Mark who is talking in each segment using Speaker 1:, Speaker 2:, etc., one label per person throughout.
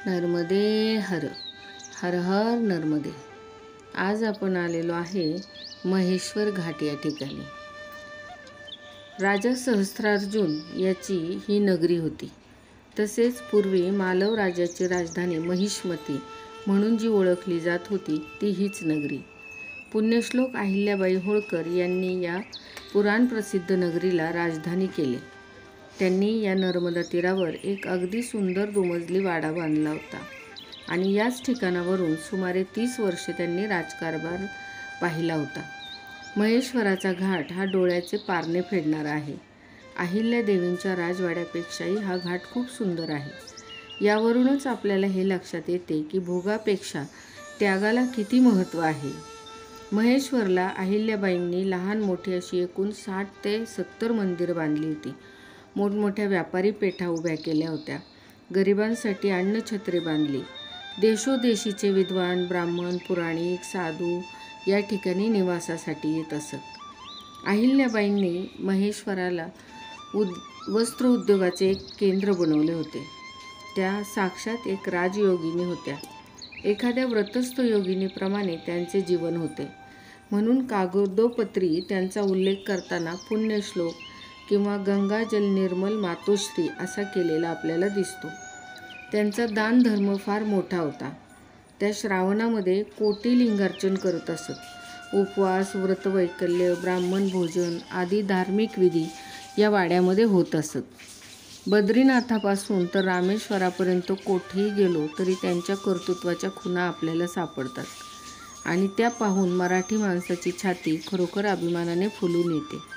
Speaker 1: नर्मदे हर, हर हर नर्मदे. आज आपण आलेलो आहे महेश्वर घाट या ठिकाणी. राजा सहस्त्रार्जुन याची ही नगरी होती. तसेच पूर्वी मालव राजाची राजधानी महिष्मती म्हणून जी ओळखली जात होती ती हीच नगरी. पुण्यश्लोक अहिल्याबाई होळकर यांनी या पुराणप्रसिद्ध नगरीला राजधानी केले. त्यांनी या नर्मदा तीरावर एक अगदी सुंदर दुमजली वाडा बांधला होता आणि याच ठिकाणावरून सुमारे 30 वर्षे त्यांनी राजकारभार पाहिला होता. महेश्वराचा घाट हा डोळ्याचे पारणे फेडणारा आहे. अहिल्यादेवींच्या राजवाड्यापेक्षाही हा घाट खूप सुंदर आहे. यावरूनच आपल्याला हे लक्षात येते की भोगापेक्षा त्यागाला किती महत्त्व आहे. महेश्वरला अहिल्याबाईंनी लहान मोठी अशी एकूण 60 ते 70 मंदिरं बांधली होती. मोठमोठ्या व्यापारी पेठा उभ्या केल्या होत्या. गरिबांसाठी अन्नछत्रे बांधली. देशोदेशीचे विद्वान, ब्राह्मण, पुराणिक, साधू या ठिकाणी निवासासाठी येत असत. अहिल्याबाईंनी महेश्वराला वस्त्र उद्योगाचे एक केंद्र बनवले होते. त्या साक्षात एक राजयोगिनी होत्या. एखाद्या व्रतस्थ योगिनीप्रमाणे त्यांचे जीवन होते. म्हणून कागदोपत्री त्यांचा उल्लेख करताना पुण्यश्लोक किंवा गंगाजल निर्मल मातोश्री असा केलेला आपल्याला दिसतो. त्यांचा दानधर्म फार मोठा होता. त्या श्रावणामध्ये कोटी लिंगार्चन करत असत. उपवास, व्रतवैकल्य, ब्राह्मण भोजन आदी धार्मिक विधी या वाड्यामध्ये होत असत. बद्रीनाथापासून तर रामेश्वरापर्यंत कोठेही गेलो तरी त्यांच्या कर्तृत्वाच्या खुणा आपल्याला सापडतात आणि त्या पाहून मराठी माणसाची छाती खरोखर अभिमानाने फुलून येते.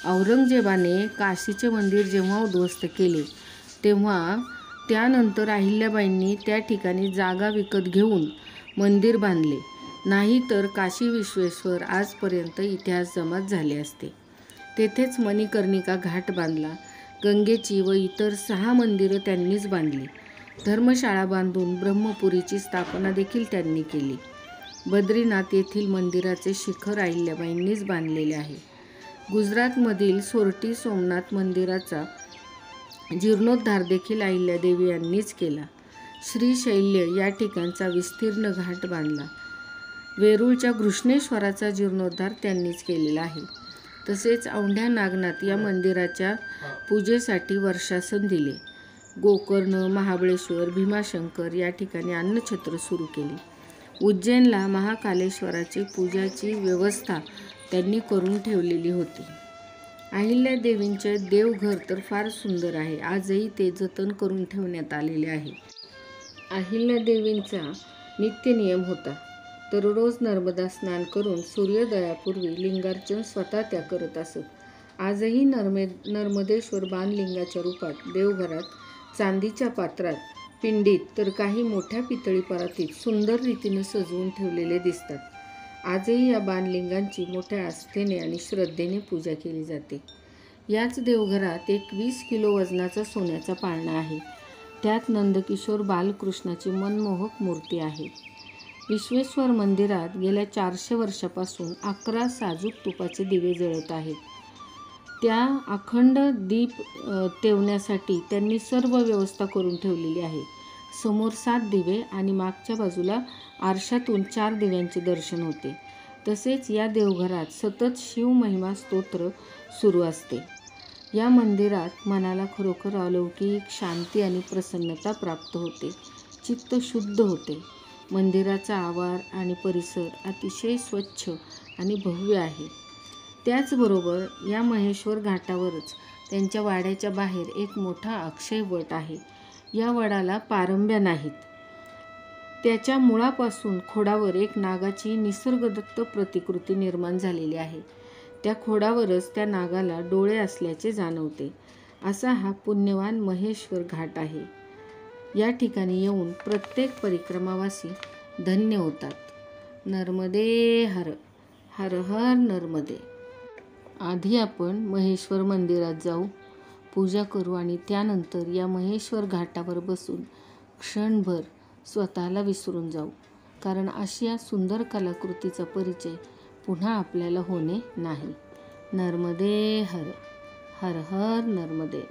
Speaker 1: औरंगजेबाने काशीचे मंदिर जेव्हा उद्ध्वस्त केले तेव्हा त्यानंतर अहिल्याबाईंनी त्या ठिकाणी जागा विकत घेऊन मंदिर बांधले. नाही तर काशी विश्वेश्वर आजपर्यंत इतिहास जमात झाले असते. तेथेच मणिकर्णिका घाट बांधला. गंगेची व इतर 6 मंदिरं त्यांनीच बांधली. धर्मशाळा बांधून ब्रह्मपुरीची स्थापना देखील त्यांनी केली. बद्रीनाथ येथील मंदिराचे शिखर अहिल्याबाईंनीच बांधलेले आहे. गुजरातमधील सोरटी सोमनाथ मंदिराचा जीर्णोद्धार देखील अहिल्यादेवी यांनीच केला. श्रीशैल्य या ठिकाणचा विस्तीर्ण घाट बांधला. वेरूळच्या घृष्णेश्वराचा जीर्णोद्धार त्यांनीच केलेला आहे. तसेच औंढ्या नागनाथ या मंदिराच्या पूजेसाठी वर्षासन दिले. गोकर्ण, महाबळेश्वर, भीमाशंकर या ठिकाणी अन्नछत्र सुरू केली. उज्जैनला महाकालेश्वराची पूजाची व्यवस्था त्यांनी करून ठेवलेली होती. अहिल्यादेवींचे देवघर तर फार सुंदर आहे. आजही ते जतन करून ठेवण्यात आलेले आहे. अहिल्यादेवींचा नित्यनियम होता. दररोज नर्मदा स्नान करून सूर्योदयापूर्वी लिंगार्चन स्वतः त्या करत असत. आजही नर्मदेश्वर बाणलिंगाच्या रूपात देवघरात चांदीच्या पात्रात, पिंडीत तर काही मोठ्या पितळी परातीत सुंदर रीतीने सजवून ठेवलेले दिसतात. आजही या बाणलिंगांची मोठ्या आस्थेने आणि श्रद्धेने पूजा केली जाते. याच देवघरात एक 20 किलो वजनाचा सोन्याचा पाळणा आहे. त्यात नंदकिशोर बालकृष्णाची मनमोहक मूर्ती आहे. विश्वेश्वर मंदिरात गेल्या 400 वर्षापासून 11 साजूक तुपाचे दिवे जळत आहेत. त्या अखंड दीप तेवण्यासाठी त्यांनी सर्व व्यवस्था करून ठेवलेली आहे. समोर 7 दिवे आणि मागच्या बाजूला आरशातून 4 दिव्यांचे दर्शन होते. तसेच या देवघरात सतत शिवमहिमा स्तोत्र सुरू असते. या मंदिरात मनाला खरोखर अलौकिक शांती आणि प्रसन्नता प्राप्त होते. चित्त शुद्ध होते. मंदिराचा आवार आणि परिसर अतिशय स्वच्छ आणि भव्य आहे. त्याचबरोबर या महेश्वर घाटावरच त्यांच्या वाड्याच्या बाहेर एक मोठा अक्षय वट आहे. या वडाला पारंब्या नाहीत. त्याच्या मुळापासून खोडावर एक नागाची निसर्गदत्त प्रतिकृती निर्माण झालेली आहे. त्या खोडावरच त्या नागाला डोळे असल्याचे जाणवते. असा हा पुण्यवान महेश्वर घाट आहे. या ठिकाणी येऊन प्रत्येक परिक्रमावासी धन्य होतात. नर्मदे हर, हर हर नर्मदे. आधी आपण महेश्वर मंदिरात जाऊ, पूजा करू आणि त्यानंतर या महेश्वर घाटावर बसून क्षणभर स्वतःला विसरून जाऊ. कारण अशा सुंदर कलाकृतीचा परिचय पुन्हा आपल्याला होणे नाही. नर्मदे हर, हर हर नर्मदे.